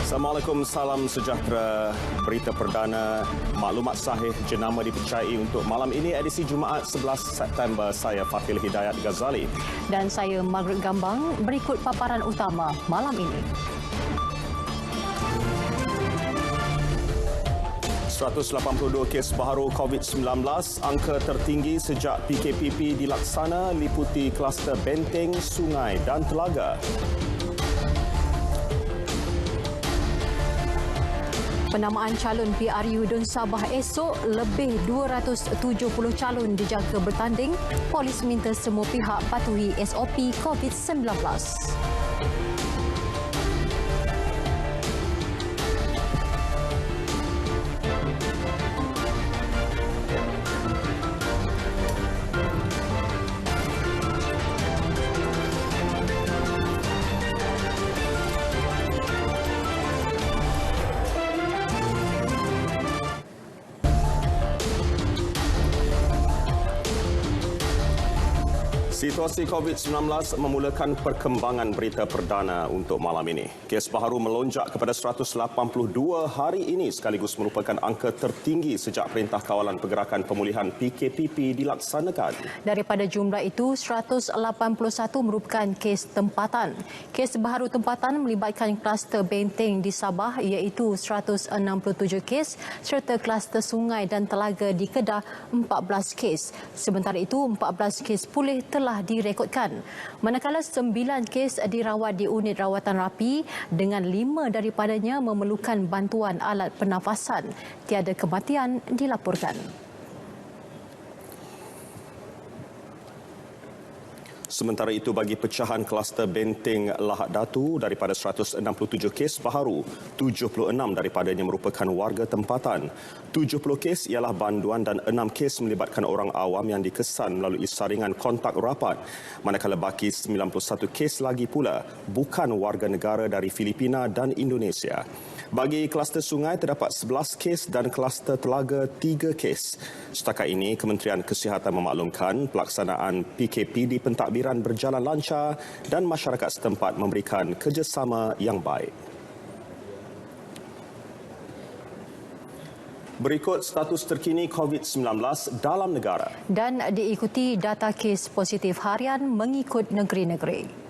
Assalamualaikum, salam sejahtera. Berita perdana, maklumat sahih jenama dipercayai untuk malam ini edisi Jumaat 11 September. Saya Fafil Hidayat Ghazali. Dan saya Margaret Gambang. Berikut paparan utama malam ini. 182 kes baharu COVID-19, angka tertinggi sejak PKPP dilaksana, liputi kluster benteng, sungai dan telaga. Penamaan calon PRU Dun Sabah esok, lebih 270 calon dijangka bertanding. Polis minta semua pihak patuhi SOP COVID-19. Situasi COVID-19 memulakan perkembangan berita perdana untuk malam ini. Kes baharu melonjak kepada 182 hari ini sekaligus merupakan angka tertinggi sejak Perintah Kawalan Pergerakan Pemulihan PKPP dilaksanakan. Daripada jumlah itu, 181 merupakan kes tempatan. Kes baharu tempatan melibatkan kluster benteng di Sabah iaitu 167 kes serta kluster sungai dan telaga di Kedah 14 kes. Sementara itu, 14 kes pulih telah direkodkan. Manakala 9 kes dirawat di unit rawatan rapi dengan 5 daripadanya memerlukan bantuan alat pernafasan. Tiada kematian dilaporkan. Sementara itu, bagi pecahan kluster benteng Lahad Datu, daripada 167 kes baharu, 76 daripadanya merupakan warga tempatan. 70 kes ialah banduan dan 6 kes melibatkan orang awam yang dikesan melalui saringan kontak rapat. Manakala baki 91 kes lagi pula bukan warga negara dari Filipina dan Indonesia. Bagi kluster sungai terdapat 11 kes dan kluster telaga 3 kes. Setakat ini, Kementerian Kesihatan memaklumkan pelaksanaan PKP di pentadbiran berjalan lancar dan masyarakat setempat memberikan kerjasama yang baik. Berikut status terkini COVID-19 dalam negara. Dan diikuti data kes positif harian mengikut negeri-negeri.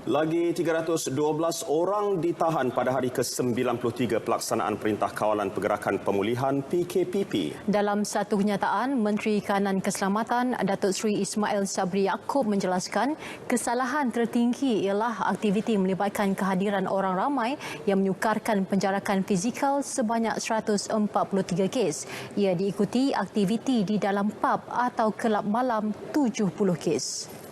Lagi 312 orang ditahan pada hari ke-93 pelaksanaan Perintah Kawalan Pergerakan Pemulihan PKPP. Dalam satu kenyataan, Menteri Kanan Keselamatan Datuk Seri Ismail Sabri Yaakob menjelaskan kesalahan tertinggi ialah aktiviti melibatkan kehadiran orang ramai yang menyukarkan penjarakan fizikal sebanyak 143 kes. Ia diikuti aktiviti di dalam pub atau kelab malam 70 kes.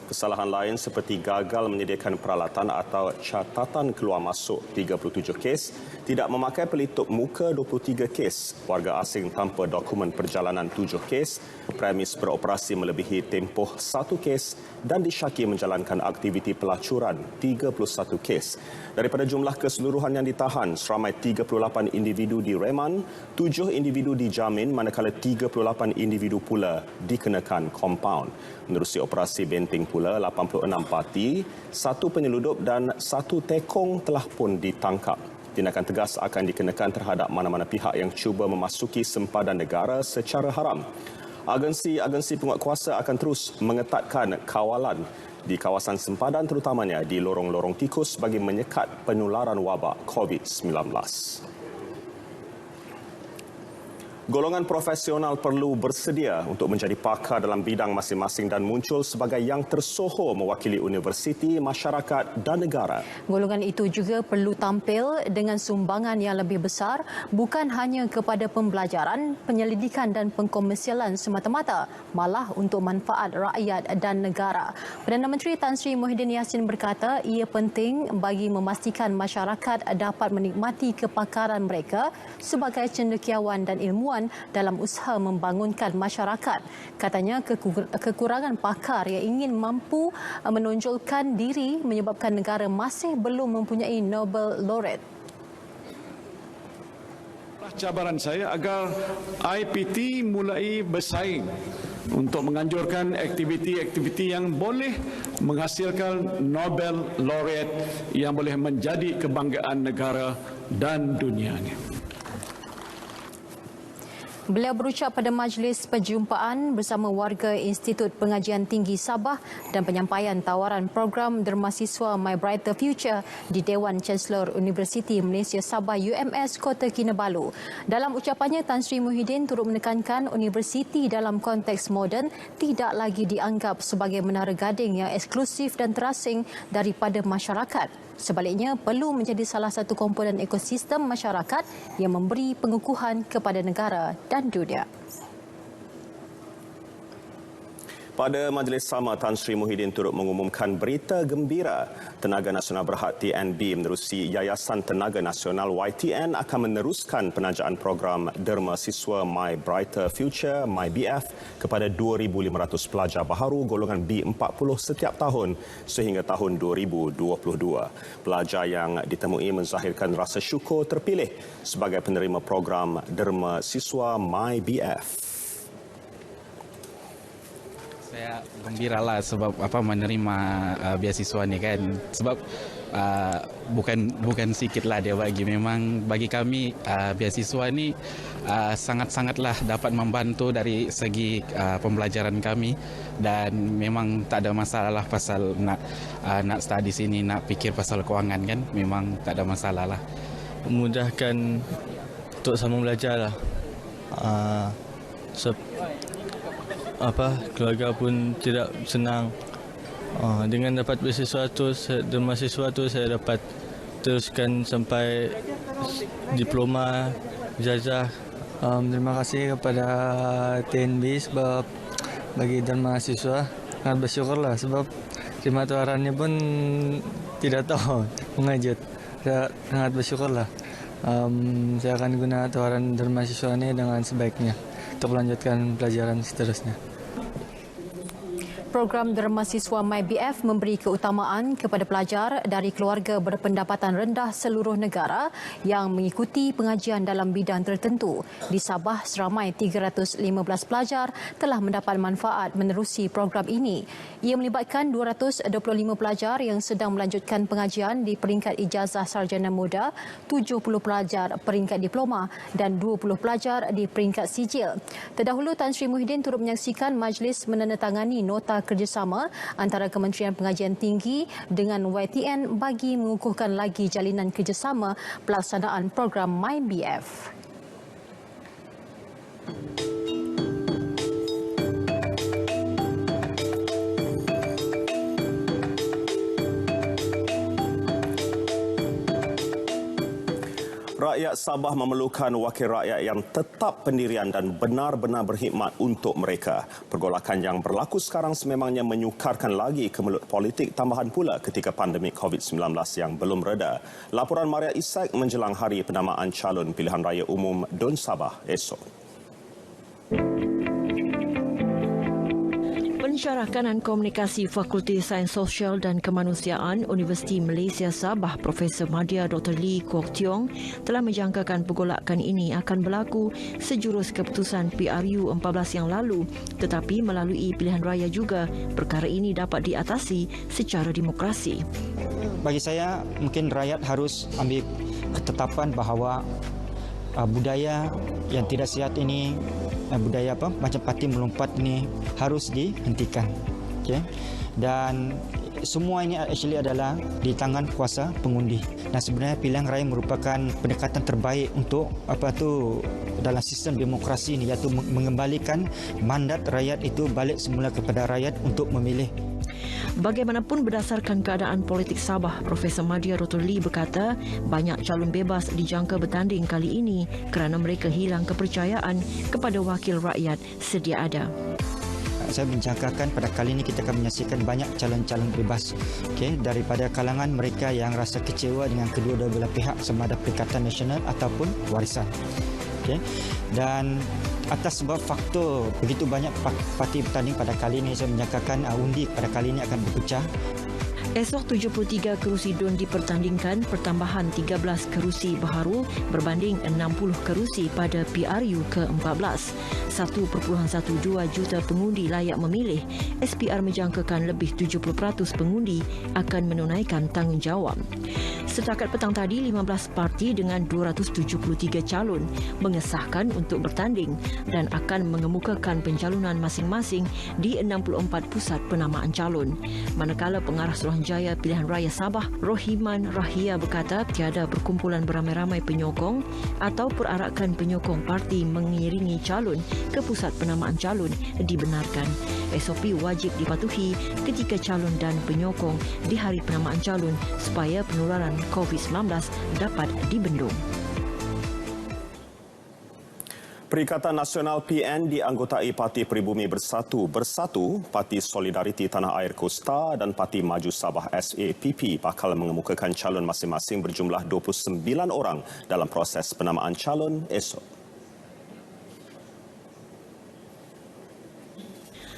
Kesalahan lain seperti gagal menyediakan peralatan atau catatan keluar masuk 37 kes, tidak memakai pelitup muka 23 kes, warga asing tanpa dokumen perjalanan 7 kes, premis beroperasi melebihi tempoh 1 kes dan disyaki menjalankan aktiviti pelacuran 31 kes. Daripada jumlah keseluruhan yang ditahan, seramai 38 individu direman, 7 individu dijamin manakala 38 individu pula dikenakan kompaun. Menerusi operasi benteng pula, 86 parti, 1 penyeludup dan 1 tekong telah pun ditangkap. Tindakan tegas akan dikenakan terhadap mana-mana pihak yang cuba memasuki sempadan negara secara haram. Agensi-agensi penguatkuasa akan terus mengetatkan kawalan di kawasan sempadan terutamanya di lorong-lorong tikus bagi menyekat penularan wabak COVID-19. Golongan profesional perlu bersedia untuk menjadi pakar dalam bidang masing-masing dan muncul sebagai yang tersohor mewakili universiti, masyarakat dan negara. Golongan itu juga perlu tampil dengan sumbangan yang lebih besar, bukan hanya kepada pembelajaran, penyelidikan dan pengkomersialan semata-mata, malah untuk manfaat rakyat dan negara. Perdana Menteri Tan Sri Muhyiddin Yassin berkata ia penting bagi memastikan masyarakat dapat menikmati kepakaran mereka sebagai cendekiawan dan ilmuwan ilmuwan dalam usaha membangunkan masyarakat. Katanya kekurangan pakar yang ingin mampu menonjolkan diri menyebabkan negara masih belum mempunyai Nobel Laureate. Cabaran saya agar IPT mulai bersaing untuk menganjurkan aktiviti-aktiviti yang boleh menghasilkan Nobel Laureate yang boleh menjadi kebanggaan negara dan dunia ini. Beliau berucap pada majlis perjumpaan bersama warga Institut Pengajian Tinggi Sabah dan penyampaian tawaran program Derma Siswa My Brighter Future di Dewan Chancellor Universiti Malaysia Sabah UMS Kota Kinabalu. Dalam ucapannya, Tan Sri Muhyiddin turut menekankan universiti dalam konteks moden tidak lagi dianggap sebagai menara gading yang eksklusif dan terasing daripada masyarakat. Sebaliknya, perlu menjadi salah satu komponen ekosistem masyarakat yang memberi pengukuhan kepada negara dan dunia. Pada majlis sama, Tan Sri Muhyiddin turut mengumumkan berita gembira. Tenaga Nasional Berhad TNB menerusi Yayasan Tenaga Nasional YTN akan meneruskan penajaan program Derma Siswa My Brighter Future MyBF kepada 2,500 pelajar baharu golongan B40 setiap tahun sehingga tahun 2022. Pelajar yang ditemui menzahirkan rasa syukur terpilih sebagai penerima program Derma Siswa MyBF. Saya gembiralah sebab menerima beasiswa ni kan, sebab bukan sikitlah dia bagi. Memang bagi kami beasiswa ni sangat-sangatlah dapat membantu dari segi pembelajaran kami, dan memang tak ada masalah pasal nak study sini, nak fikir pasal kewangan kan, memang tak ada masalah lah. Memudahkan untuk sama belajar lah. Keluarga pun tidak senang. Dengan dapat beasiswa tu, Derma Siswa tu, saya dapat teruskan sampai diploma ijazah. Terima kasih kepada TNB sebab bagi Derma Siswa. Sangat bersyukurlah sebab terima tawarannya pun tidak tahu mengejut. Saya sangat bersyukurlah. Saya akan guna tawaran Derma Siswa ini dengan sebaiknya untuk melanjutkan pelajaran seterusnya. Program Derma Siswa MyBF memberi keutamaan kepada pelajar dari keluarga berpendapatan rendah seluruh negara yang mengikuti pengajian dalam bidang tertentu. Di Sabah, seramai 315 pelajar telah mendapat manfaat menerusi program ini. Ia melibatkan 225 pelajar yang sedang melanjutkan pengajian di peringkat ijazah sarjana muda, 70 pelajar peringkat diploma dan 20 pelajar di peringkat sijil. Terdahulu, Tan Sri Muhyiddin turut menyaksikan majlis menandatangani nota kerjasama antara Kementerian Pengajian Tinggi dengan YTN bagi mengukuhkan lagi jalinan kerjasama pelaksanaan program MyBF. Rakyat Sabah memerlukan wakil rakyat yang tetap pendirian dan benar-benar berkhidmat untuk mereka. Pergolakan yang berlaku sekarang sememangnya menyukarkan lagi kemelut politik tambahan pula ketika pandemik COVID-19 yang belum reda. Laporan Maria Ishak menjelang hari penamaan calon pilihan raya umum DUN Sabah esok. Pensyarah Kanan Komunikasi Fakulti Sains Sosial dan Kemanusiaan Universiti Malaysia Sabah Profesor Madya Dr. Lee Kwok Tiong telah menjangkakan pergolakan ini akan berlaku sejurus keputusan PRU 14 yang lalu, tetapi melalui pilihan raya juga perkara ini dapat diatasi secara demokrasi. Bagi saya, mungkin rakyat harus ambil ketetapan bahawa budaya yang tidak sihat ini, budaya macam parti melompat ini harus dihentikan. Okay? Dan semua ini actually adalah di tangan kuasa pengundi. Dan sebenarnya pilihan raya merupakan pendekatan terbaik untuk dalam sistem demokrasi ini, iaitu mengembalikan mandat rakyat itu balik semula kepada rakyat untuk memilih. Bagaimanapun, berdasarkan keadaan politik Sabah, Profesor Madya Dr. Lee berkata banyak calon bebas dijangka bertanding kali ini kerana mereka hilang kepercayaan kepada wakil rakyat sedia ada. Saya menjangkakan pada kali ini kita akan menyaksikan banyak calon-calon bebas, daripada kalangan mereka yang rasa kecewa dengan kedua-dua belah pihak, sama ada Perikatan Nasional ataupun Warisan. Okey. Dan atas sebab faktor begitu banyak parti bertanding pada kali ini, saya menyangkakan undi pada kali ini akan berpecah. Esok 73 kerusi DUN dipertandingkan, pertambahan 13 kerusi baharu berbanding 60 kerusi pada PRU ke-14. 1.12 juta pengundi layak memilih. SPR menjangkakan lebih 70% pengundi akan menunaikan tanggungjawab. Setakat petang tadi, 15 parti dengan 273 calon mengesahkan untuk bertanding dan akan mengemukakan pencalonan masing-masing di 64 pusat penamaan calon. Manakala pengarah Suruhanjaya Pilihan Raya Sabah, Rohiman Rahia berkata tiada perkumpulan beramai-ramai penyokong atau perarakan penyokong parti mengiringi calon ke pusat penamaan calon dibenarkan. SOP wajib dipatuhi ketika calon dan penyokong di hari penamaan calon supaya penularan COVID-19 dapat dibendung. Perikatan Nasional PN dianggotai Parti Peribumi Bersatu, Parti Solidariti Tanah Air Kosta dan Parti Maju Sabah SAPP bakal mengemukakan calon masing-masing berjumlah 29 orang dalam proses penamaan calon esok.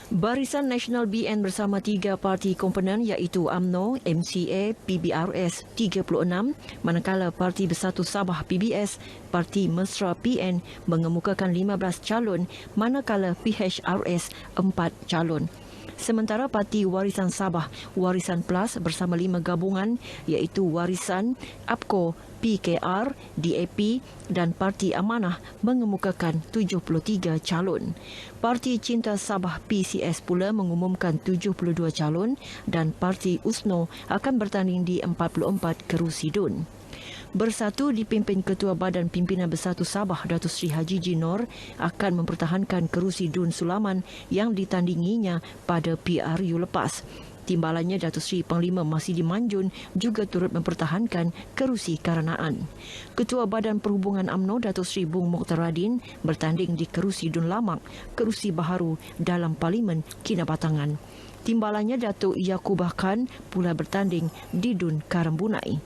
Barisan Nasional BN bersama 3 parti komponen iaitu UMNO, MCA, PBRS 36, manakala Parti Bersatu Sabah PBS, Parti Mesra PN mengemukakan 15 calon, manakala PHRS 4 calon. Sementara Parti Warisan Sabah, Warisan Plus bersama 5 gabungan iaitu Warisan, APKO, PKR, DAP dan Parti Amanah mengemukakan 73 calon. Parti Cinta Sabah PCS pula mengumumkan 72 calon dan Parti USNO akan bertanding di 44 kerusi DUN. Bersatu dipimpin Ketua Badan Pimpinan Bersatu Sabah Datuk Seri Haji Jinor akan mempertahankan kerusi DUN Sulaman yang ditandinginya pada PRU lepas. Timbalannya Datuk Seri Panglima Masidi Manjun juga turut mempertahankan kerusi Karanaan. Ketua Badan Perhubungan UMNO Datuk Seri Bung Mokhtaradin bertanding di kerusi DUN Lamak, kerusi baharu dalam Parlimen Kinabatangan. Timbalannya Datuk Yaqubah Khan pula bertanding di DUN Karambunai.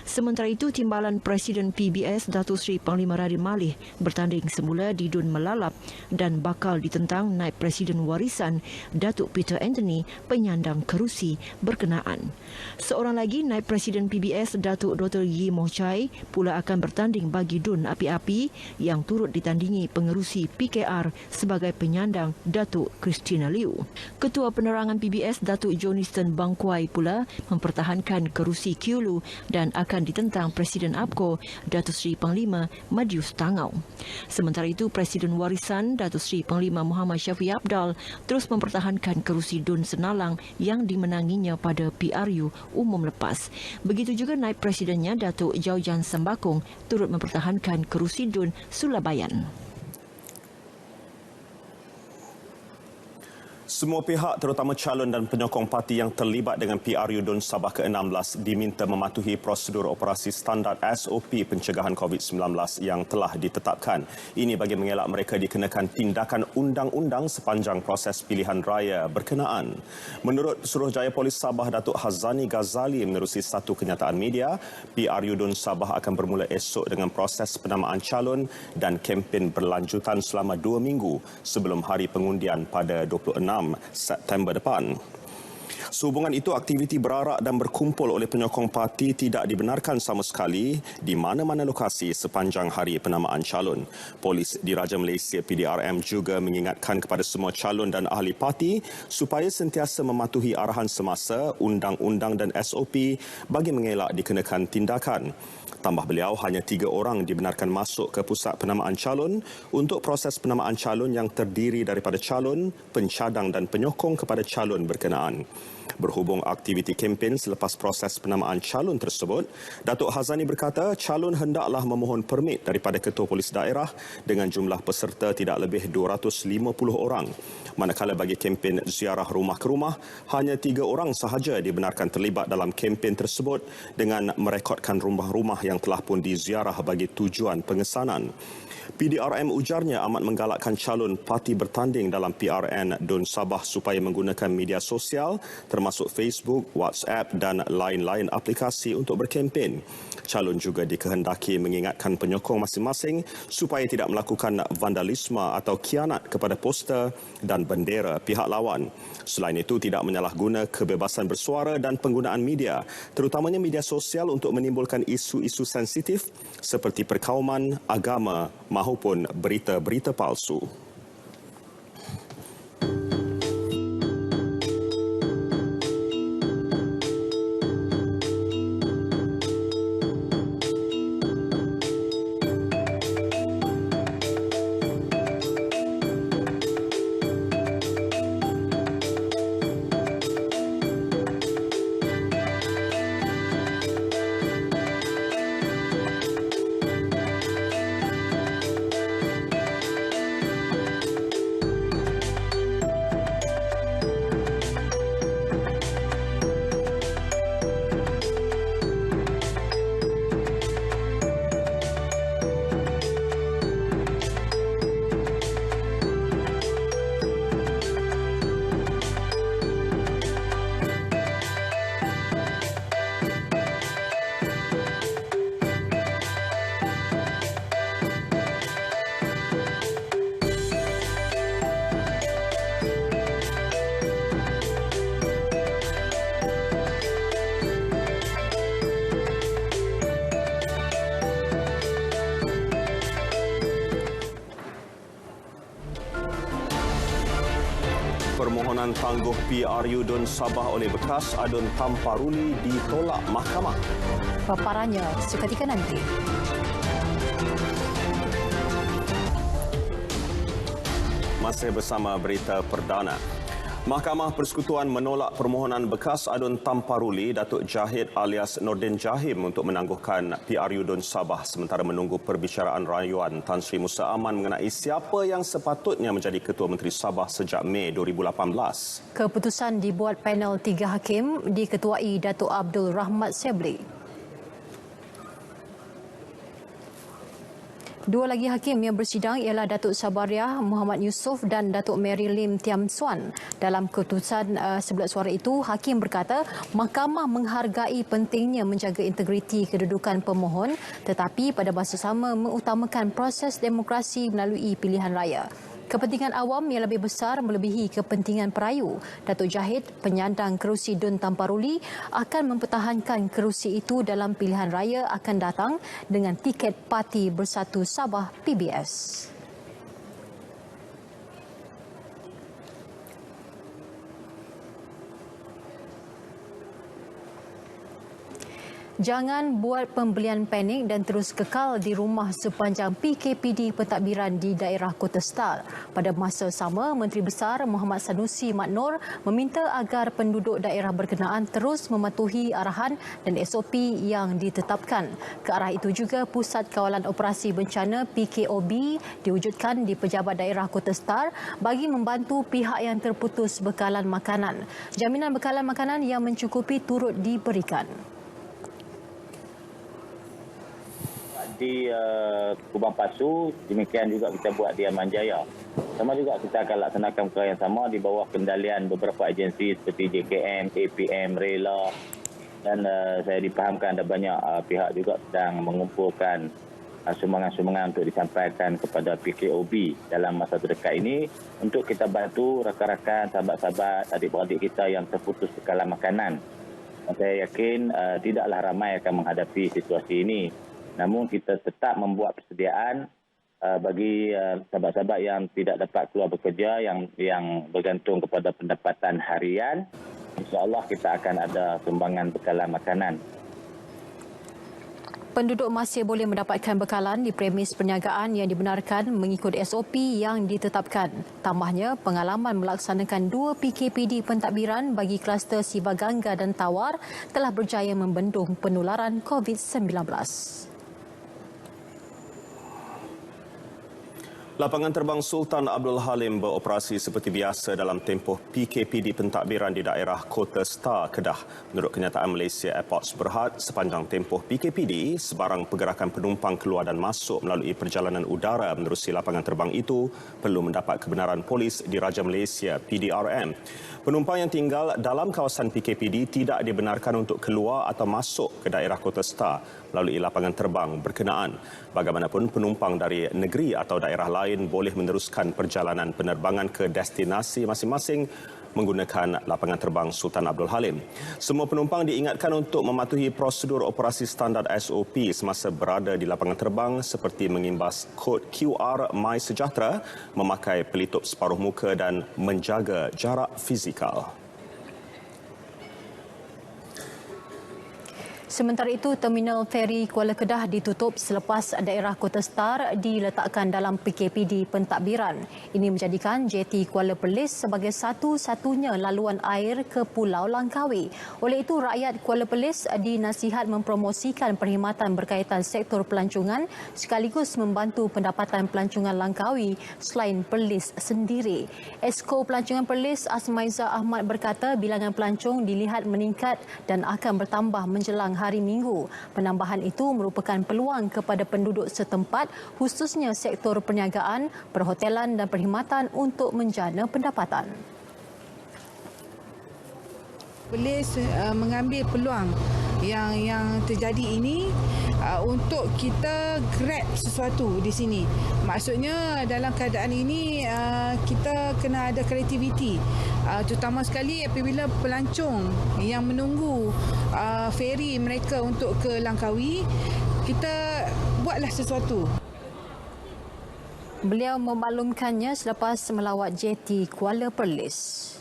Sementara itu, timbalan Presiden PBS Datuk Seri Panglima Radin Malik bertanding semula di DUN Melalap dan bakal ditentang Naib Presiden Warisan Datuk Peter Anthony penyandang kerusi berkenaan. Seorang lagi Naib Presiden PBS Datuk Dr. Yi Moh Chai pula akan bertanding bagi DUN Api-Api yang turut ditandingi pengerusi PKR sebagai penyandang Datuk Christina Liu. Ketua Penerangan PBS Datuk Joniston Bangkuai pula mempertahankan kerusi Kiulu dan akan ditentang Presiden APKO Datuk Seri Panglima Madius Tangau. Sementara itu, Presiden Warisan Datuk Seri Panglima Muhammad Syafiee Apdal terus mempertahankan kerusi DUN Senalang yang dimenanginya pada PRU umum lepas. Begitu juga Naib Presidennya Datuk Jaujan Sembakong turut mempertahankan kerusi DUN Sulabayan. Semua pihak terutama calon dan penyokong parti yang terlibat dengan PRU DUN Sabah ke-16 diminta mematuhi prosedur operasi standard SOP pencegahan COVID-19 yang telah ditetapkan. Ini bagi mengelak mereka dikenakan tindakan undang-undang sepanjang proses pilihan raya berkenaan. Menurut Suruhanjaya Polis Sabah Datuk Hazani Ghazali menerusi satu kenyataan media, PRU DUN Sabah akan bermula esok dengan proses penamaan calon dan kempen berlanjutan selama 2 minggu sebelum hari pengundian pada 26 September depan. Sehubungan itu, aktiviti berarak dan berkumpul oleh penyokong parti tidak dibenarkan sama sekali di mana-mana lokasi sepanjang hari penamaan calon. Polis Diraja Malaysia PDRM juga mengingatkan kepada semua calon dan ahli parti supaya sentiasa mematuhi arahan semasa, undang-undang dan SOP bagi mengelak dikenakan tindakan. Tambah beliau, hanya 3 orang dibenarkan masuk ke pusat penamaan calon untuk proses penamaan calon yang terdiri daripada calon, pencadang dan penyokong kepada calon berkenaan. Berhubung aktiviti kempen selepas proses penamaan calon tersebut, Datuk Hazani berkata calon hendaklah memohon permit daripada Ketua Polis Daerah dengan jumlah peserta tidak lebih 250 orang. Manakala bagi kempen ziarah rumah ke rumah, hanya 3 orang sahaja dibenarkan terlibat dalam kempen tersebut dengan merekodkan rumah-rumah yang telah pun diziarah bagi tujuan pengesanan. PDRM ujarnya amat menggalakkan calon parti bertanding dalam PRN DUN Sabah supaya menggunakan media sosial termasuk Facebook, WhatsApp dan lain-lain aplikasi untuk berkempen. Calon juga dikehendaki mengingatkan penyokong masing-masing supaya tidak melakukan vandalisme atau khianat kepada poster dan bendera pihak lawan. Selain itu, tidak menyalahguna kebebasan bersuara dan penggunaan media, terutamanya media sosial untuk menimbulkan isu-isu sensitif seperti perkauman, agama maupun berita-berita palsu. Permohonan tangguh PRU Dun Sabah oleh bekas Adun Tamparuli ditolak mahkamah. Paparannya seketika nanti. Masih bersama berita perdana. Mahkamah Persekutuan menolak permohonan bekas Adun Tamparuli Datuk Jahid alias Nordin Jahim untuk menangguhkan PRU Dun Sabah sementara menunggu perbicaraan rayuan Tan Sri Musa Aman mengenai siapa yang sepatutnya menjadi Ketua Menteri Sabah sejak Mei 2018. Keputusan dibuat panel 3 hakim diketuai Datuk Abdul Rahmat Sebli. Dua lagi hakim yang bersidang ialah Datuk Sabariah Muhammad Yusof dan Datuk Mary Lim Tiam Suan. Dalam keputusan 11 suara itu, hakim berkata mahkamah menghargai pentingnya menjaga integriti kedudukan pemohon tetapi pada masa sama mengutamakan proses demokrasi melalui pilihan raya. Kepentingan awam yang lebih besar melebihi kepentingan perayu. Datuk Jahid, penyandang kerusi Dun Tamparuli, akan mempertahankan kerusi itu dalam pilihan raya akan datang dengan tiket Parti Bersatu Sabah PBS. Jangan buat pembelian panik dan terus kekal di rumah sepanjang PKPD pentadbiran di daerah Kota Star. Pada masa sama, Menteri Besar Muhammad Sanusi Mat Noor meminta agar penduduk daerah berkenaan terus mematuhi arahan dan SOP yang ditetapkan. Ke arah itu juga, Pusat Kawalan Operasi Bencana PKOB diwujudkan di Pejabat Daerah Kota Star bagi membantu pihak yang terputus bekalan makanan. Jaminan bekalan makanan yang mencukupi turut diberikan. Di Kubang Pasu, demikian juga kita buat di Aman Jaya. Sama juga kita akan laksanakan perkara yang sama di bawah kendalian beberapa agensi seperti JKM, APM, Rela, dan saya dipahamkan ada banyak pihak juga sedang mengumpulkan sumbangan-sumbangan untuk disampaikan kepada PKOB dalam masa terdekat ini untuk kita bantu rakan-rakan, sahabat-sahabat, adik-beradik kita yang terputus bekalan makanan. Saya yakin tidaklah ramai akan menghadapi situasi ini. Namun kita tetap membuat persediaan bagi sahabat-sahabat yang tidak dapat keluar bekerja, yang bergantung kepada pendapatan harian. InsyaAllah kita akan ada sumbangan bekalan makanan. Penduduk masih boleh mendapatkan bekalan di premis perniagaan yang dibenarkan mengikut SOP yang ditetapkan. Tambahnya, pengalaman melaksanakan 2 PKPD pentadbiran bagi kluster Sivagangga dan Tawar telah berjaya membendung penularan COVID-19. Lapangan terbang Sultan Abdul Halim beroperasi seperti biasa dalam tempoh PKPD pentadbiran di daerah Kota Star, Kedah. Menurut kenyataan Malaysia Airports Berhad, sepanjang tempoh PKPD, sebarang pergerakan penumpang keluar dan masuk melalui perjalanan udara menerusi lapangan terbang itu perlu mendapat kebenaran polis Diraja Malaysia PDRM. Penumpang yang tinggal dalam kawasan PKPD tidak dibenarkan untuk keluar atau masuk ke daerah Kota Star melalui lapangan terbang berkenaan. Bagaimanapun, penumpang dari negeri atau daerah lain boleh meneruskan perjalanan penerbangan ke destinasi masing-masing menggunakan lapangan terbang Sultan Abdul Halim. Semua penumpang diingatkan untuk mematuhi prosedur operasi standard SOP semasa berada di lapangan terbang seperti mengimbas kod QR MySejahtera, memakai pelitup separuh muka dan menjaga jarak fizikal. Sementara itu, Terminal Feri Kuala Kedah ditutup selepas daerah Kota Star diletakkan dalam PKPD pentadbiran. Ini menjadikan JT Kuala Perlis sebagai satu-satunya laluan air ke Pulau Langkawi. Oleh itu, rakyat Kuala Perlis dinasihat mempromosikan perkhidmatan berkaitan sektor pelancongan sekaligus membantu pendapatan pelancongan Langkawi selain Perlis sendiri. Esko Pelancongan Perlis Asmaiza Ahmad berkata bilangan pelancong dilihat meningkat dan akan bertambah menjelang hari Minggu. Penambahan itu merupakan peluang kepada penduduk setempat khususnya sektor perniagaan, perhotelan dan perkhidmatan untuk menjana pendapatan. Perlis mengambil peluang yang terjadi ini untuk kita grab sesuatu di sini. Maksudnya dalam keadaan ini kita kena ada kreativiti, terutama sekali apabila pelancong yang menunggu feri mereka untuk ke Langkawi, kita buatlah sesuatu. Beliau memaklumkannya selepas melawat JT Kuala Perlis.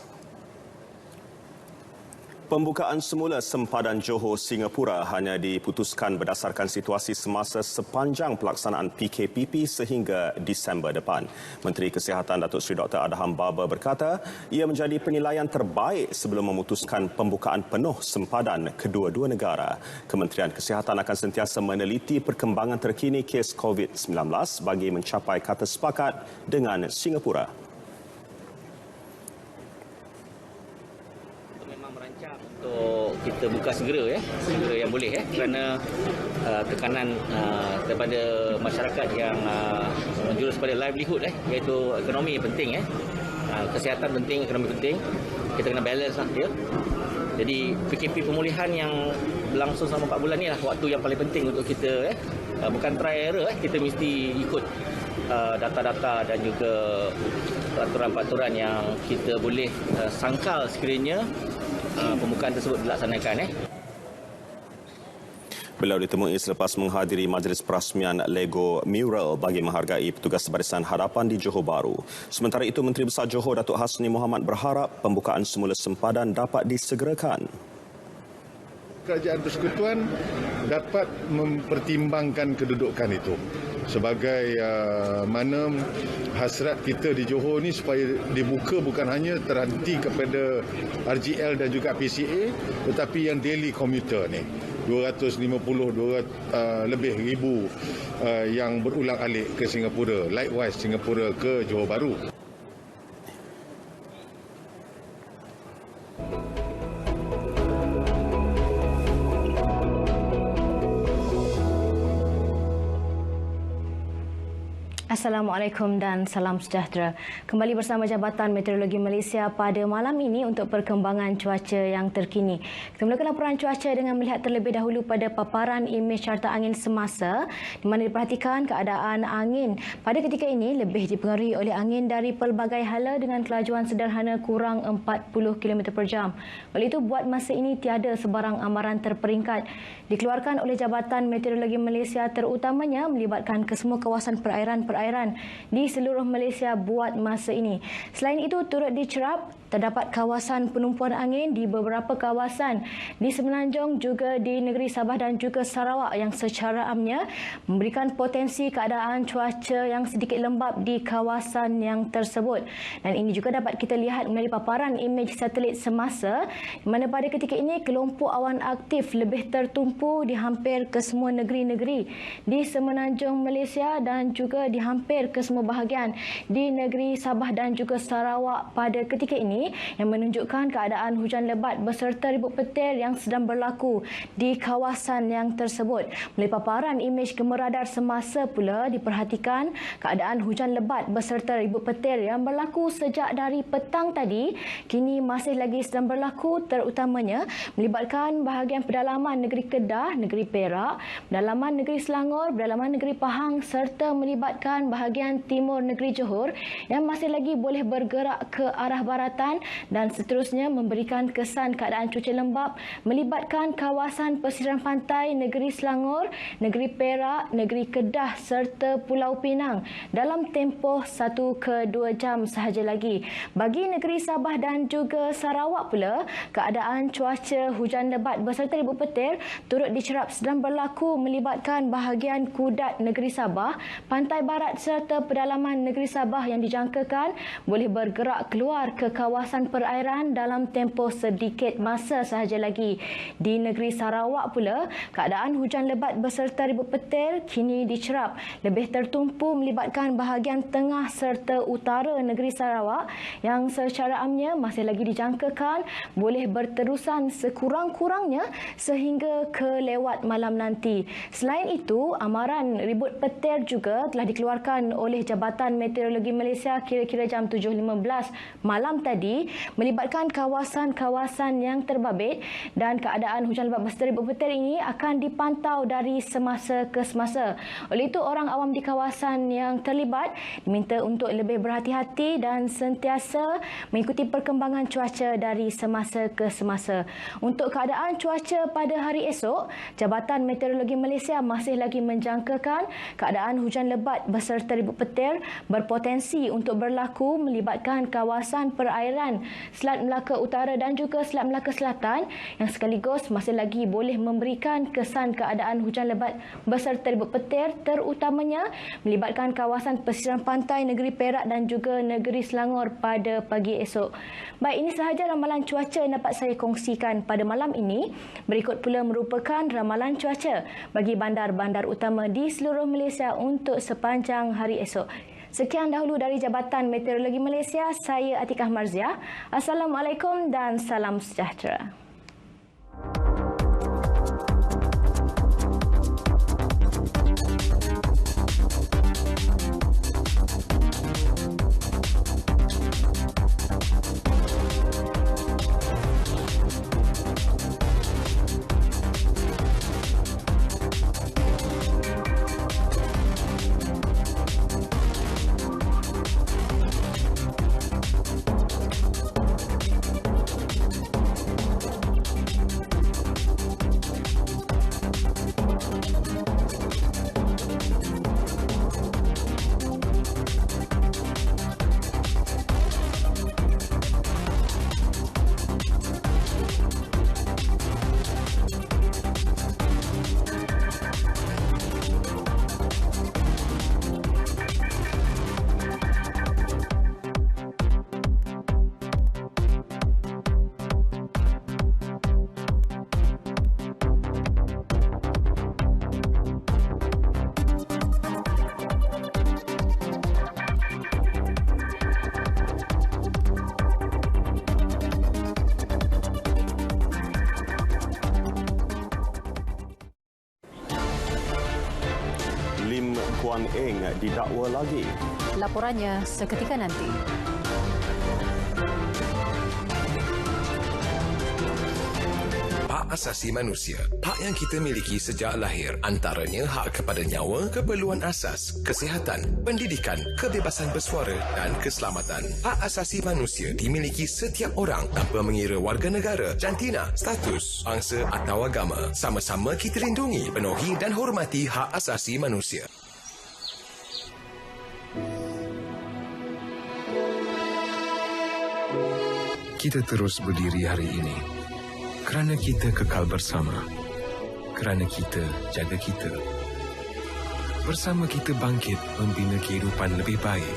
Pembukaan semula sempadan Johor Singapura hanya diputuskan berdasarkan situasi semasa sepanjang pelaksanaan PKPP sehingga Disember depan. Menteri Kesihatan Datuk Seri Dr. Adham Baba berkata ia menjadi penilaian terbaik sebelum memutuskan pembukaan penuh sempadan kedua-dua negara. Kementerian Kesihatan akan sentiasa meneliti perkembangan terkini kes COVID-19 bagi mencapai kata sepakat dengan Singapura. Untuk kita buka segera yang boleh kerana tekanan daripada masyarakat yang menjurus pada livelihood iaitu ekonomi penting kesihatan penting, ekonomi penting, kita kena balance lah dia. Jadi PKP pemulihan yang berlangsung selama 4 bulan ni lah waktu yang paling penting untuk kita bukan try error kita mesti ikut data-data dan juga peraturan-peraturan yang kita boleh sangkal sekiranya pembukaan tersebut dilaksanakan. Beliau ditemui selepas menghadiri majlis perasmian Lego Mural bagi menghargai petugas Barisan Hadapan di Johor Bahru. Sementara itu, Menteri Besar Johor Datuk Hasni Mohamad berharap pembukaan semula sempadan dapat disegerakan. Kerajaan Persekutuan dapat mempertimbangkan kedudukan itu sebagai mana hasrat kita di Johor ni supaya dibuka bukan hanya terhenti kepada RGL dan juga PCA tetapi yang daily commuter ni 250 lebih ribu yang berulang alik ke Singapura, likewise Singapura ke Johor Bahru. Assalamualaikum dan salam sejahtera. Kembali bersama Jabatan Meteorologi Malaysia pada malam ini untuk perkembangan cuaca yang terkini. Kita mulakan laporan cuaca dengan melihat terlebih dahulu pada paparan imej carta angin semasa di mana diperhatikan keadaan angin pada ketika ini lebih dipengaruhi oleh angin dari pelbagai hala dengan kelajuan sederhana kurang 40 km per jam. Oleh itu, buat masa ini tiada sebarang amaran terperingkat dikeluarkan oleh Jabatan Meteorologi Malaysia terutamanya melibatkan kesemua kawasan perairan di seluruh Malaysia buat masa ini. Selain itu, turut dicerap terdapat kawasan penumpuan angin di beberapa kawasan di Semenanjung juga di negeri Sabah dan juga Sarawak yang secara amnya memberikan potensi keadaan cuaca yang sedikit lembap di kawasan yang tersebut. Dan ini juga dapat kita lihat melalui paparan imej satelit semasa di mana pada ketika ini kelompok awan aktif lebih tertumpu di hampir ke semua negeri-negeri di Semenanjung Malaysia dan juga di hampir ke semua bahagian di negeri Sabah dan juga Sarawak pada ketika ini, yang menunjukkan keadaan hujan lebat beserta ribut petir yang sedang berlaku di kawasan yang tersebut. Melalui paparan imej gambar radar semasa pula diperhatikan keadaan hujan lebat beserta ribut petir yang berlaku sejak dari petang tadi kini masih lagi sedang berlaku, terutamanya melibatkan bahagian pedalaman negeri Kedah, negeri Perak, pedalaman negeri Selangor, pedalaman negeri Pahang serta melibatkan bahagian timur negeri Johor yang masih lagi boleh bergerak ke arah baratan dan seterusnya memberikan kesan keadaan cuaca lembap melibatkan kawasan pesisir pantai negeri Selangor, negeri Perak, negeri Kedah serta Pulau Pinang dalam tempoh 1 ke 2 jam sahaja lagi. Bagi negeri Sabah dan juga Sarawak pula, keadaan cuaca hujan lebat beserta ribut petir turut dicerap sedang berlaku melibatkan bahagian Kudat negeri Sabah, pantai barat serta pedalaman negeri Sabah yang dijangkakan boleh bergerak keluar ke kawasan perairan dalam tempoh sedikit masa sahaja lagi. Di negeri Sarawak pula, keadaan hujan lebat beserta ribut petir kini dicerap lebih tertumpu melibatkan bahagian tengah serta utara negeri Sarawak yang secara amnya masih lagi dijangkakan boleh berterusan sekurang-kurangnya sehingga ke lewat malam nanti. Selain itu, amaran ribut petir juga telah dikeluarkan oleh Jabatan Meteorologi Malaysia kira-kira jam 7.15 malam tadi melibatkan kawasan-kawasan yang terbabit dan keadaan hujan lebat beserta ribut petir ini akan dipantau dari semasa ke semasa. Oleh itu, orang awam di kawasan yang terlibat diminta untuk lebih berhati-hati dan sentiasa mengikuti perkembangan cuaca dari semasa ke semasa. Untuk keadaan cuaca pada hari esok, Jabatan Meteorologi Malaysia masih lagi menjangkakan keadaan hujan lebat beserta ribut petir berpotensi untuk berlaku melibatkan kawasan perairan Selat Melaka Utara dan juga Selat Melaka Selatan yang sekaligus masih lagi boleh memberikan kesan keadaan hujan lebat beserta ribut petir terutamanya melibatkan kawasan pesisir pantai negeri Perak dan juga negeri Selangor pada pagi esok. Baik, ini sahaja ramalan cuaca yang dapat saya kongsikan pada malam ini. Berikut pula merupakan ramalan cuaca bagi bandar-bandar utama di seluruh Malaysia untuk sepanjang hari esok. Sekian dahulu dari Jabatan Meteorologi Malaysia, saya Atikah Marziah. Assalamualaikum dan salam sejahtera. Kuan Eng didakwa lagi. Laporannya seketika nanti. Hak asasi manusia, hak yang kita miliki sejak lahir, antaranya hak kepada nyawa, keperluan asas, kesihatan, pendidikan, kebebasan bersuara dan keselamatan. Hak asasi manusia dimiliki setiap orang tanpa mengira warga negara, jantina, status, bangsa atau agama. Sama-sama kita lindungi, penuhi dan hormati hak asasi manusia. kita terus berdiri hari ini. Kerana kita kekal bersama. Kerana kita jaga kita. Bersama kita bangkit membina kehidupan lebih baik.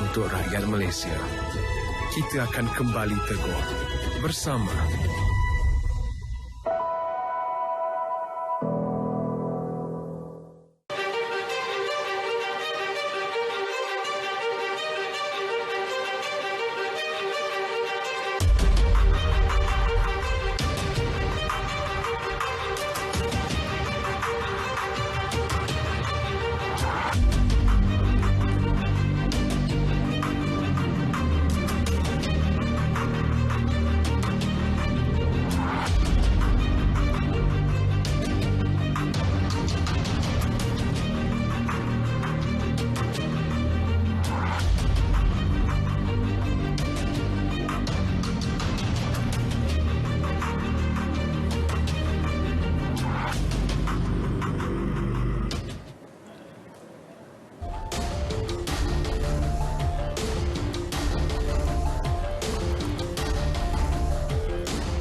Untuk rakyat Malaysia, kita akan kembali teguh bersama.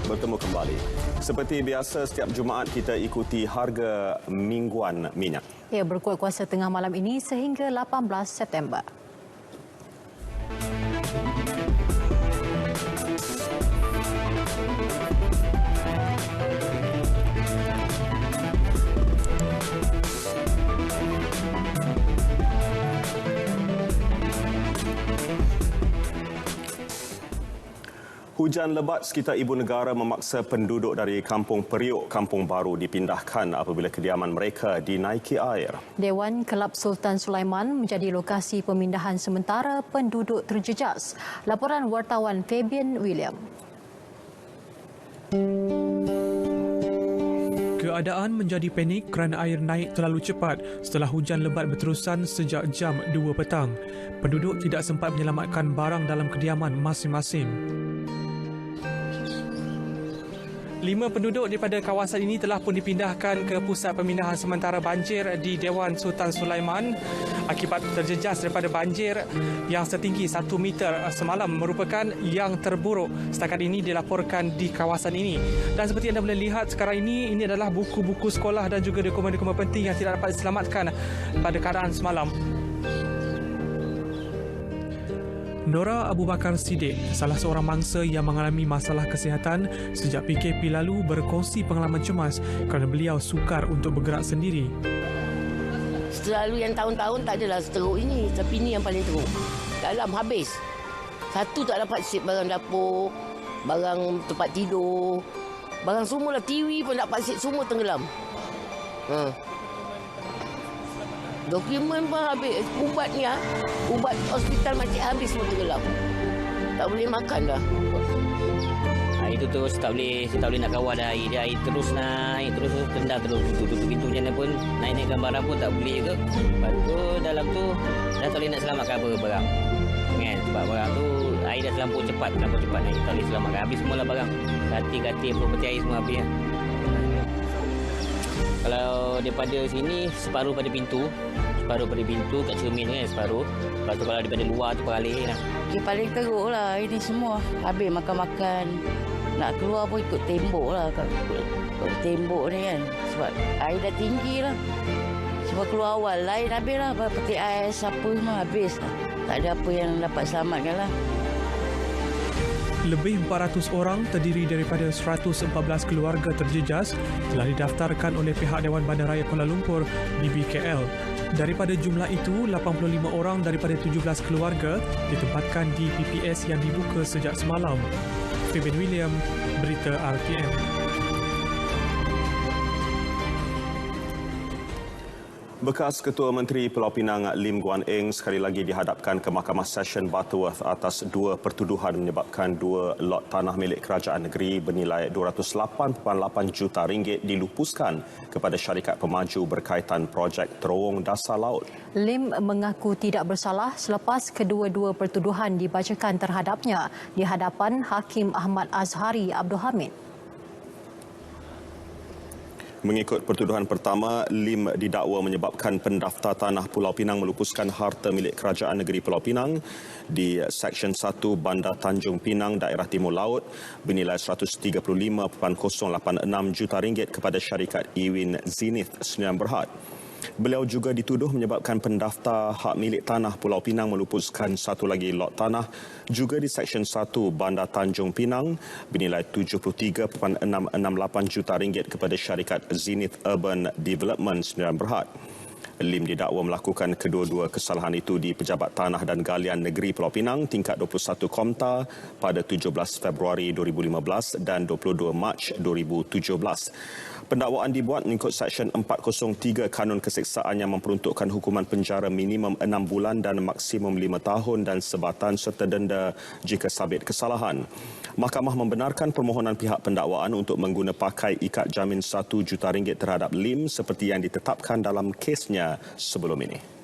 Bertemu kembali. Seperti biasa, setiap Jumaat kita ikuti harga mingguan minyak. Ia berkuat kuasa tengah malam ini sehingga 18 September. Hujan lebat sekitar ibu negara memaksa penduduk dari Kampung Periuk, Kampung Baru dipindahkan apabila kediaman mereka dinaiki air. Dewan Kelab Sultan Sulaiman menjadi lokasi pemindahan sementara penduduk terjejas. Laporan wartawan Fabian William. Keadaan menjadi panik kerana air naik terlalu cepat setelah hujan lebat berterusan sejak jam 2 petang. Penduduk tidak sempat menyelamatkan barang dalam kediaman masing-masing. 5 penduduk daripada kawasan ini telah pun dipindahkan ke pusat pemindahan sementara banjir di Dewan Sultan Sulaiman akibat terjejas daripada banjir yang setinggi 1 meter semalam merupakan yang terburuk setakat ini dilaporkan di kawasan ini. Dan seperti anda boleh lihat sekarang ini adalah buku-buku sekolah dan juga dokumen-dokumen penting yang tidak dapat diselamatkan pada keadaan semalam. Nora Abu Bakar Siddiq, salah seorang mangsa yang mengalami masalah kesihatan sejak PKP lalu, berkongsi pengalaman cemas kerana beliau sukar untuk bergerak sendiri. Selalu yang tahun-tahun tak adalah seteruk ini, tapi ini yang paling teruk. Dalam habis. Satu tak dapat sip barang dapur, barang tempat tidur, barang semua lah, TV pun tak dapat sip, semua tenggelam. Dokumen pun habis, ubat ni ubat hospital macam habis semua tenggelam. Tak boleh makan dah. Itu terus tak boleh nak kawal dah air. Dia air terus naik, terus tendang terus tutup pintu macam mana pun, naik-naikkan barang pun tak boleh ke. Lepas tu dalam tu dah tak boleh nak selamatkan apa barang. Kan? Sebab barang tu air dah terlampau cepat naik. Tak boleh selamatkan, habis semua lah barang. Katil, properti air semua habis. Kalau daripada sini separuh pada pintu kat cermin kan, separuh. Lepas tu kalau daripada luar tu peralih lah. Paling teruk lah ini semua. Habis makan-makan, nak keluar pun ikut tembok lah. Ikut tembok ni kan. Sebab air dah tinggi lah. Cuma keluar awal, lain habis lah. Peti ais apa semua habis lah. Tak ada apa yang dapat selamatkan lah. Lebih 400 orang terdiri daripada 114 keluarga terjejas telah didaftarkan oleh pihak Dewan Bandaraya Kuala Lumpur BBKL. Daripada jumlah itu, 85 orang daripada 17 keluarga ditempatkan di PPS yang dibuka sejak semalam. Fabian William, Berita RTM. Bekas Ketua Menteri Pulau Pinang Lim Guan Eng sekali lagi dihadapkan ke Mahkamah Session Butterworth atas 2 pertuduhan menyebabkan 2 lot tanah milik kerajaan negeri bernilai RM208.8 juta dilupuskan kepada syarikat pemaju berkaitan projek terowong dasar laut. Lim mengaku tidak bersalah selepas kedua-dua pertuduhan dibacakan terhadapnya di hadapan Hakim Ahmad Azhari Abdul Hamid. Mengikut pertuduhan pertama, Lim didakwa menyebabkan pendaftar tanah Pulau Pinang melupuskan harta milik Kerajaan Negeri Pulau Pinang di Seksyen 1 Bandar Tanjung Pinang, Daerah Timur Laut bernilai RM135.086 juta kepada syarikat Ewin Zenith Sdn Bhd. Beliau juga dituduh menyebabkan pendaftar hak milik tanah Pulau Pinang melupuskan satu lagi lot tanah juga di Seksyen 1 Bandar Tanjung Pinang bernilai RM73.668 juta kepada syarikat Zenith Urban Development Sdn Bhd. Lim didakwa melakukan kedua-dua kesalahan itu di Pejabat Tanah dan Galian Negeri Pulau Pinang tingkat 21 Komta pada 17 Februari 2015 dan 22 Mac 2017. Pendakwaan dibuat mengikut Seksyen 403 Kanun Keseksaan yang memperuntukkan hukuman penjara minimum 6 bulan dan maksimum 5 tahun dan sebatan serta denda jika sabit kesalahan. Mahkamah membenarkan permohonan pihak pendakwaan untuk mengguna pakai ikat jamin RM1 juta terhadap Lim seperti yang ditetapkan dalam kesnya sebelum ini.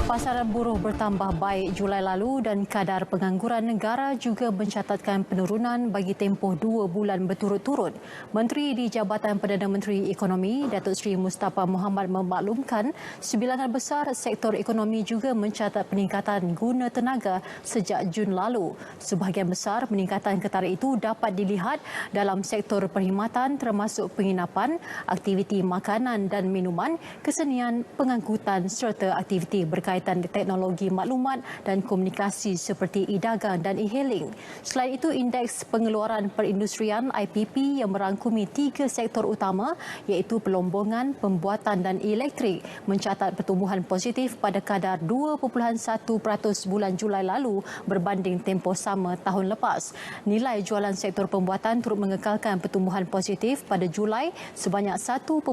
Pasaran buruh bertambah baik Julai lalu dan kadar pengangguran negara juga mencatatkan penurunan bagi tempoh 2 bulan berturut-turut. Menteri di Jabatan Perdana Menteri Ekonomi, Datuk Seri Mustafa Mohamad memaklumkan sebilangan besar sektor ekonomi juga mencatat peningkatan guna tenaga sejak Jun lalu. Sebahagian besar peningkatan ketara itu dapat dilihat dalam sektor perkhidmatan termasuk penginapan, aktiviti makanan dan minuman, kesenian, pengangkutan serta aktiviti berkaitan teknologi maklumat dan komunikasi seperti e-dagang dan e-hailing. Selain itu, indeks pengeluaran perindustrian IPP yang merangkumi 3 sektor utama iaitu pelombongan, pembuatan dan elektrik mencatat pertumbuhan positif pada kadar 2.1% bulan Julai lalu berbanding tempoh sama tahun lepas. Nilai jualan sektor pembuatan turut mengekalkan pertumbuhan positif pada Julai sebanyak 1.9%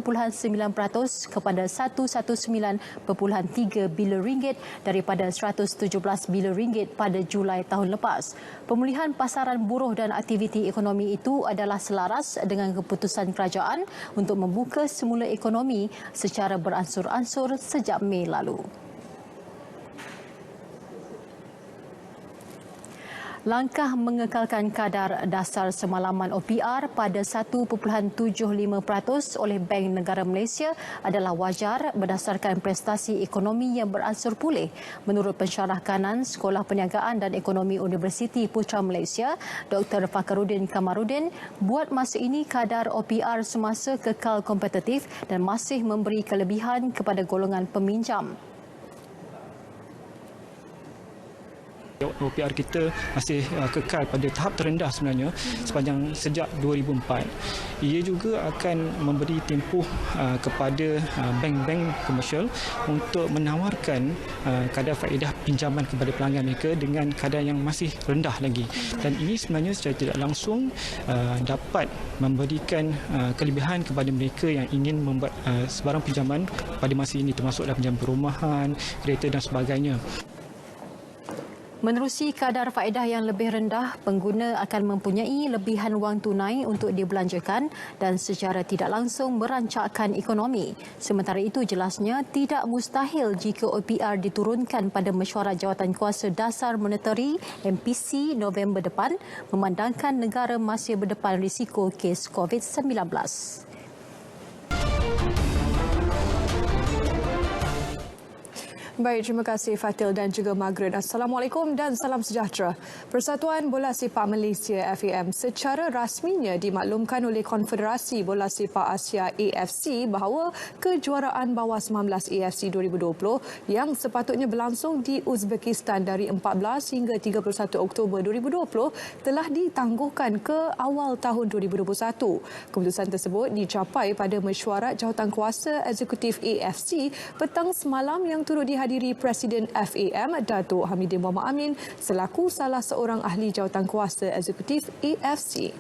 kepada 119.3 bilion ringgit daripada 117 bilion ringgit pada Julai tahun lepas. Pemulihan pasaran buruh dan aktiviti ekonomi itu adalah selaras dengan keputusan kerajaan untuk membuka semula ekonomi secara beransur-ansur sejak Mei lalu. Langkah mengekalkan kadar dasar semalaman OPR pada 1.75% oleh Bank Negara Malaysia adalah wajar berdasarkan prestasi ekonomi yang beransur pulih. Menurut pensyarah kanan Sekolah Perniagaan dan Ekonomi Universiti Putra Malaysia, Dr. Fakhruddin Kamarudin, buat masa ini kadar OPR semasa kekal kompetitif dan masih memberi kelebihan kepada golongan peminjam. OPR kita masih kekal pada tahap terendah sebenarnya sepanjang sejak 2004. Ia juga akan memberi tempoh kepada bank-bank komersial untuk menawarkan kadar faedah pinjaman kepada pelanggan mereka dengan kadar yang masih rendah lagi. Dan ini sebenarnya secara tidak langsung dapat memberikan kelebihan kepada mereka yang ingin membuat sebarang pinjaman pada masa ini, termasuklah pinjaman perumahan, kereta dan sebagainya. Menerusi kadar faedah yang lebih rendah, pengguna akan mempunyai lebihan wang tunai untuk dibelanjakan dan secara tidak langsung merancakkan ekonomi. Sementara itu, jelasnya tidak mustahil jika OPR diturunkan pada mesyuarat Jawatankuasa Dasar Monetary MPC November depan, memandangkan negara masih berdepan risiko kes COVID-19. Baik, terima kasih Fatil dan juga Margaret. Assalamualaikum dan salam sejahtera. Persatuan Bola Sepak Malaysia FAM secara rasminya dimaklumkan oleh Konfederasi Bola Sepak Asia AFC bahawa kejuaraan bawah 19 AFC 2020 yang sepatutnya berlangsung di Uzbekistan dari 14 hingga 31 Oktober 2020 telah ditangguhkan ke awal tahun 2021. Keputusan tersebut dicapai pada mesyuarat jawatankuasa eksekutif AFC petang semalam yang turut dihadiri Presiden FAM Datuk Hamidin Muhammad Amin selaku salah seorang ahli jawatankuasa eksekutif AFC.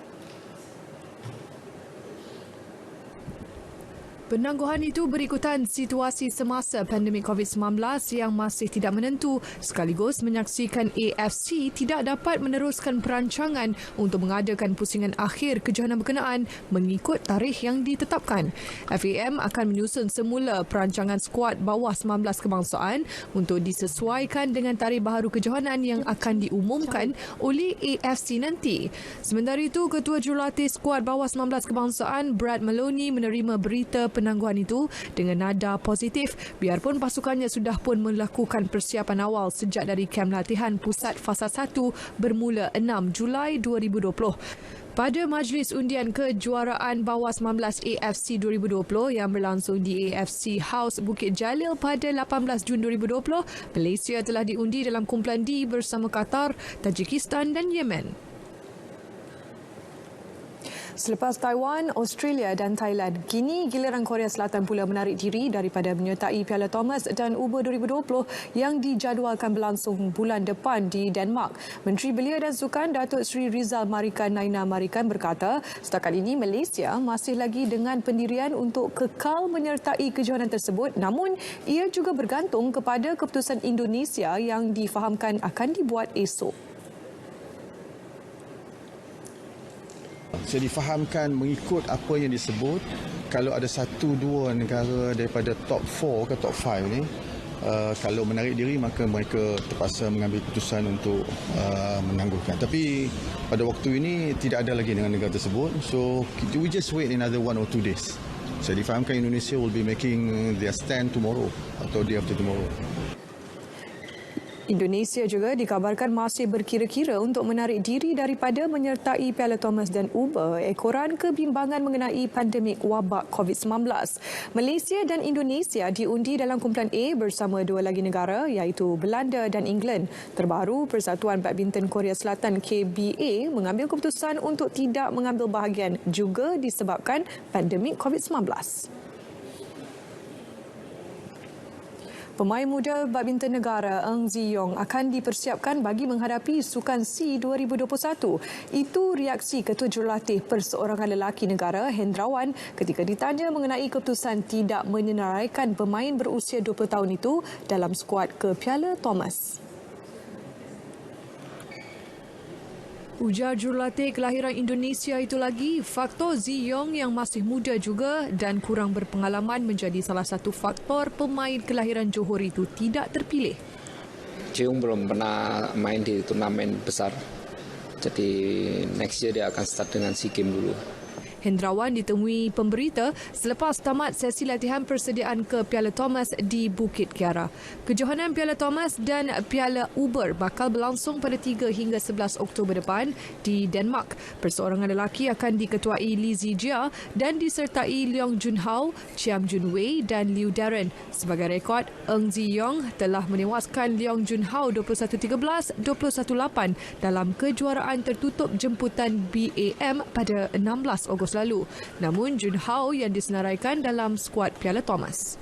Penangguhan itu berikutan situasi semasa pandemik COVID-19 yang masih tidak menentu sekaligus menyaksikan AFC tidak dapat meneruskan perancangan untuk mengadakan pusingan akhir kejohanan berkenaan mengikut tarikh yang ditetapkan. FAM akan menyusun semula perancangan skuad bawah 19 kebangsaan untuk disesuaikan dengan tarikh baharu kejohanan yang akan diumumkan oleh AFC nanti. Sementara itu, Ketua Jurulatih skuad bawah 19 kebangsaan Brad Maloney menerima berita penangguhan itu dengan nada positif biarpun pasukannya sudah pun melakukan persiapan awal sejak dari kem latihan pusat fasa 1 bermula 6 Julai 2020. Pada majlis undian kejuaraan bawah 19 AFC 2020 yang berlangsung di AFC House Bukit Jalil pada 18 Jun 2020, Malaysia telah diundi dalam kumpulan D bersama Qatar, Tajikistan dan Yemen. Selepas Taiwan, Australia dan Thailand, kini giliran Korea Selatan pula menarik diri daripada menyertai Piala Thomas dan Uber 2020 yang dijadualkan berlangsung bulan depan di Denmark. Menteri Belia dan Sukan Datuk Seri Rizal Marikan Naina Marikan berkata, setakat ini Malaysia masih lagi dengan pendirian untuk kekal menyertai kejohanan tersebut, namun ia juga bergantung kepada keputusan Indonesia yang difahamkan akan dibuat esok. Saya difahamkan mengikut apa yang disebut, kalau ada 1-2 negara daripada top 4 ke top 5 ni, kalau menarik diri maka mereka terpaksa mengambil keputusan untuk menangguhkan. Tapi pada waktu ini tidak ada lagi dengan negara tersebut. So we just wait another 1 or 2 days. Saya difahamkan Indonesia will be making their stand tomorrow atau day after tomorrow. Indonesia juga dikabarkan masih berkira-kira untuk menarik diri daripada menyertai Piala Thomas dan Uber ekoran kebimbangan mengenai pandemik wabak COVID-19. Malaysia dan Indonesia diundi dalam kumpulan A bersama 2 lagi negara iaitu Belanda dan England. Terbaru, Persatuan Badminton Korea Selatan KBA mengambil keputusan untuk tidak mengambil bahagian juga disebabkan pandemik COVID-19. Pemain muda badminton negara Eng Zi Yong akan dipersiapkan bagi menghadapi Sukan SEA 2021. Itu reaksi Ketua Jurulatih Perseorangan Lelaki Negara Hendrawan ketika ditanya mengenai keputusan tidak menyenaraikan pemain berusia 20 tahun itu dalam skuad ke Piala Thomas. Ujar jurulatih kelahiran Indonesia itu lagi, faktor Zi Yong yang masih muda juga dan kurang berpengalaman menjadi salah satu faktor pemain kelahiran Johor itu tidak terpilih. Jiung belum pernah main di turnamen besar, jadi next year dia akan start dengan SEA Games dulu. Hendrawan ditemui pemberita selepas tamat sesi latihan persediaan ke Piala Thomas di Bukit Kiara. Kejohanan Piala Thomas dan Piala Uber bakal berlangsung pada 3 hingga 11 Oktober depan di Denmark. Perseorangan lelaki akan diketuai Lee Zijia dan disertai Leong Junhao, Chiam Jun Wei dan Liu Darren. Sebagai rekod, Eng Zi Yong telah menewaskan Leong Junhao 21-13, 21-8 dalam kejuaraan tertutup jemputan BAM pada 16 Ogos lalu. Namun Junhao yang disenaraikan dalam skuad Piala Thomas.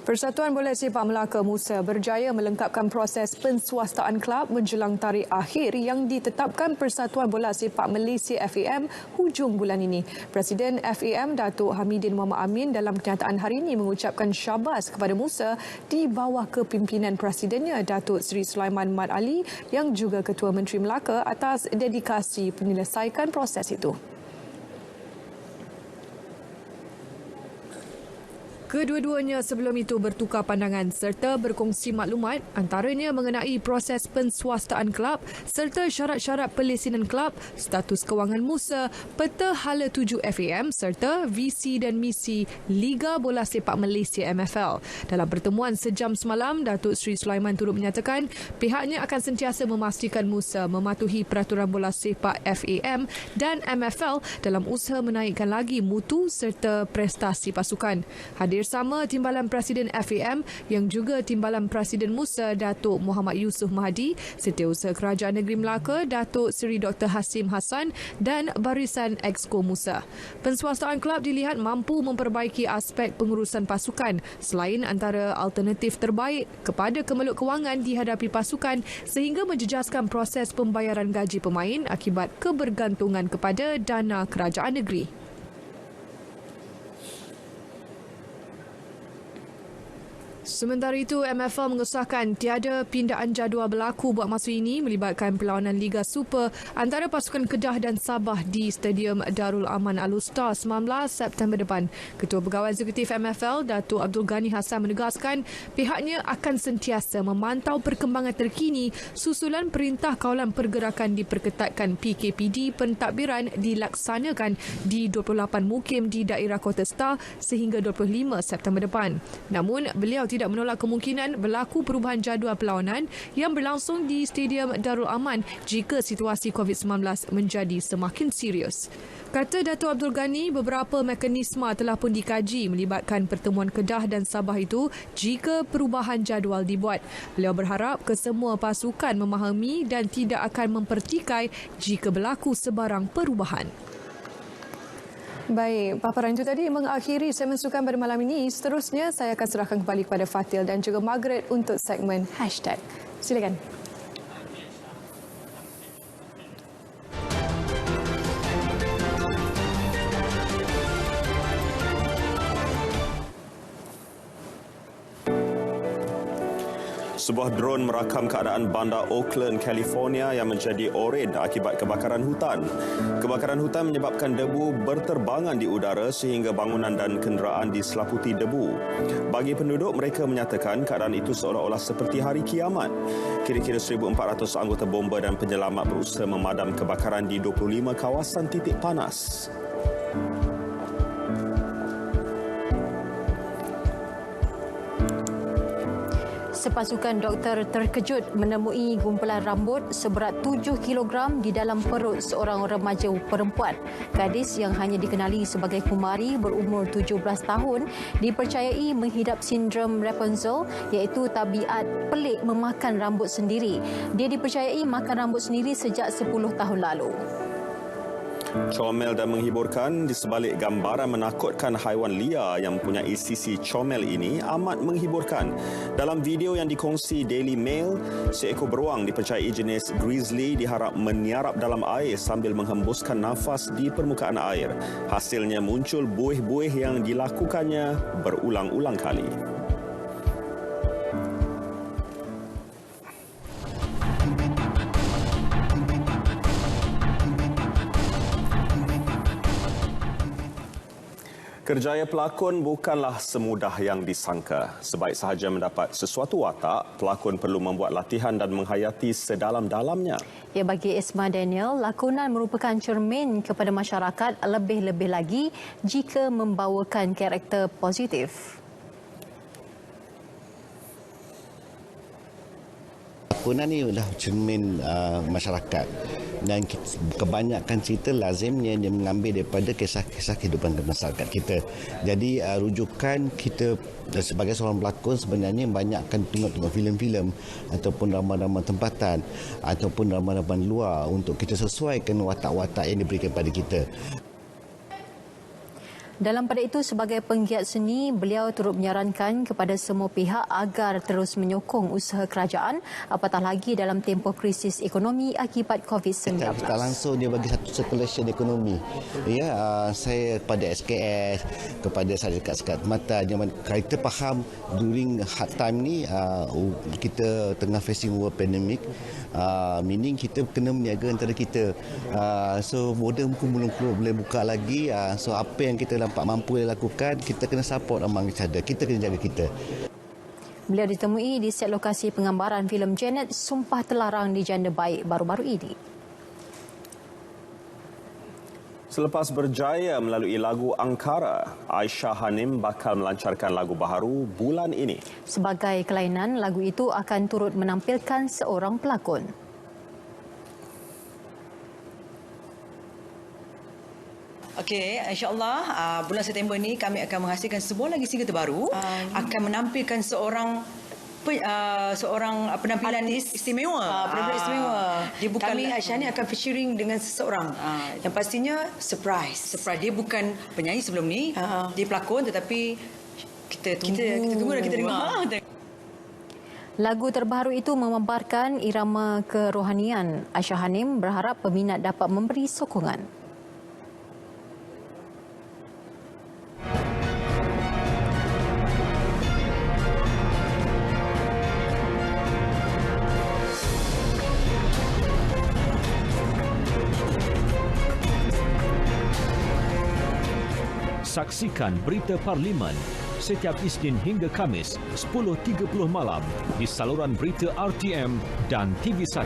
Persatuan Bola Sepak Melaka Musa berjaya melengkapkan proses penswastaan kelab menjelang tarikh akhir yang ditetapkan Persatuan Bola Sepak Malaysia FAM hujung bulan ini. Presiden FAM Datuk Hamidin Muhammad Amin dalam kenyataan hari ini mengucapkan syabas kepada Musa di bawah kepimpinan Presidennya Datuk Seri Sulaiman Mat Ali yang juga Ketua Menteri Melaka atas dedikasi penyelesaikan proses itu. Kedua-duanya sebelum itu bertukar pandangan serta berkongsi maklumat antaranya mengenai proses penswastaan kelab serta syarat-syarat pelesinan kelab, status kewangan Musa, peta hala 7 FAM serta visi dan misi Liga Bola Sepak Malaysia MFL. Dalam pertemuan sejam semalam, Datuk Seri Sulaiman turut menyatakan pihaknya akan sentiasa memastikan Musa mematuhi peraturan bola sepak FAM dan MFL dalam usaha menaikkan lagi mutu serta prestasi pasukan. Hadir sama Timbalan Presiden FAM yang juga Timbalan Presiden Musa Datuk Muhammad Yusof Mahdi, Setiausaha Kerajaan Negeri Melaka Datuk Seri Dr. Hasim Hassan dan Barisan Exco Musa. Penswastaan kelab dilihat mampu memperbaiki aspek pengurusan pasukan selain antara alternatif terbaik kepada kemeluk kewangan dihadapi pasukan sehingga menjejaskan proses pembayaran gaji pemain akibat kebergantungan kepada dana kerajaan negeri. Sementara itu, MFL mengesahkan tiada pindaan jadual berlaku buat masa ini melibatkan perlawanan Liga Super antara pasukan Kedah dan Sabah di Stadium Darul Aman Al-Usta 19 September depan. Ketua Pegawai Eksekutif MFL, Datuk Abdul Ghani Hassan menegaskan pihaknya akan sentiasa memantau perkembangan terkini susulan Perintah Kawalan Pergerakan diperketatkan PKPD pentadbiran dilaksanakan di 28 mukim di daerah Kota Star sehingga 25 September depan. Namun, beliau tidak menolak kemungkinan berlaku perubahan jadual perlawanan yang berlangsung di Stadium Darul Aman jika situasi COVID-19 menjadi semakin serius. Kata Datuk Abdul Ghani, beberapa mekanisme telah pun dikaji melibatkan pertemuan Kedah dan Sabah itu jika perubahan jadual dibuat. Beliau berharap kesemua pasukan memahami dan tidak akan mempertikai jika berlaku sebarang perubahan. Baik, paparan itu tadi mengakhiri segmen sukan pada malam ini. Seterusnya, saya akan serahkan kembali kepada Fatil dan juga Margaret untuk segmen Hashtag. Silakan. Sebuah drone merakam keadaan bandar Oakland, California yang menjadi oren akibat kebakaran hutan. Kebakaran hutan menyebabkan debu berterbangan di udara sehingga bangunan dan kenderaan diselaputi debu. Bagi penduduk, mereka menyatakan keadaan itu seolah-olah seperti hari kiamat. Kira-kira 1,400 anggota bomba dan penyelamat berusaha memadam kebakaran di 25 kawasan titik panas. Sepasukan doktor terkejut menemui gumpulan rambut seberat 7 kg di dalam perut seorang remaja perempuan. Gadis yang hanya dikenali sebagai Kumari berumur 17 tahun dipercayai menghidap sindrom Rapunzel iaitu tabiat pelik memakan rambut sendiri. Dia dipercayai makan rambut sendiri sejak 10 tahun lalu. Comel dan menghiburkan di sebalik gambaran menakutkan haiwan liar yang mempunyai sisi comel ini amat menghiburkan. Dalam video yang dikongsi Daily Mail, seekor beruang dipercayai jenis grizzly diharap meniarap dalam air sambil menghembuskan nafas di permukaan air. Hasilnya muncul buih-buih yang dilakukannya berulang-ulang kali. Kerjaya pelakon bukanlah semudah yang disangka. Sebaik sahaja mendapat sesuatu watak, pelakon perlu membuat latihan dan menghayati sedalam-dalamnya. Ya, bagi Esma Daniel, lakonan merupakan cermin kepada masyarakat lebih-lebih lagi jika membawakan karakter positif. Lakonan ni adalah cermin masyarakat dan kebanyakan cerita lazimnya dia mengambil daripada kisah-kisah kehidupan masyarakat kita. Jadi rujukan kita sebagai seorang pelakon sebenarnya banyakkan tengok filem-filem ataupun drama-drama tempatan ataupun drama-drama luar untuk kita sesuaikan watak-watak yang diberikan kepada kita. Dalam pada itu, sebagai penggiat seni, beliau turut menyarankan kepada semua pihak agar terus menyokong usaha kerajaan, apatah lagi dalam tempoh krisis ekonomi akibat COVID-19. Tak langsung dia bagi satu circulation ekonomi. Ya, saya kepada SKS, kepada syarikat-syarikat mata, kita faham during hard time ni kita tengah facing world pandemic, meaning kita kena meniaga antara kita. So border pun belum boleh buka lagi. So apa yang kita dapat mampu lakukan, kita kena support among each other. Kita kena jaga kita. Beliau ditemui di set lokasi penggambaran filem Janet Sumpah Terlarang di Janda Baik baru-baru ini. Selepas berjaya melalui lagu Angkara, Aisyah Hanim bakal melancarkan lagu baharu bulan ini. Sebagai kelainan, lagu itu akan turut menampilkan seorang pelakon. Okey, insya-Allah bulan September ni kami akan menghasilkan sebuah lagi single terbaru, akan menampilkan seorang penampilan istimewa. Penampilan istimewa. Dia bukan, kami Aisyah ni akan featuring dengan seseorang. Yang pastinya surprise. Dia bukan penyanyi sebelum ni, dia pelakon, tetapi kita tunggu dan kita dengar. Lagu terbaru itu memaparkan irama kerohanian. Aisyah Hanim berharap peminat dapat memberi sokongan. Saksikan Berita Parlimen setiap Isnin hingga Khamis 10.30 malam di saluran berita RTM dan TV1.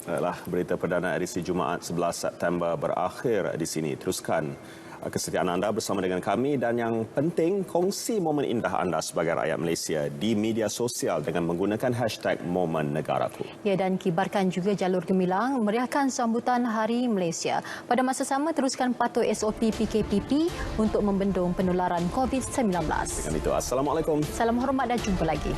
Baiklah, berita perdana edisi Jumaat 11 September berakhir di sini. Teruskan kesetiaan anda bersama dengan kami dan yang penting, kongsi momen indah anda sebagai rakyat Malaysia di media sosial dengan menggunakan hashtag Momen Negaraku. Ya, dan kibarkan juga jalur gemilang meriahkan sambutan Hari Malaysia. Pada masa sama, teruskan patuh SOP PKPP untuk membendung penularan COVID-19. Dengan itu, Assalamualaikum. Salam hormat dan jumpa lagi.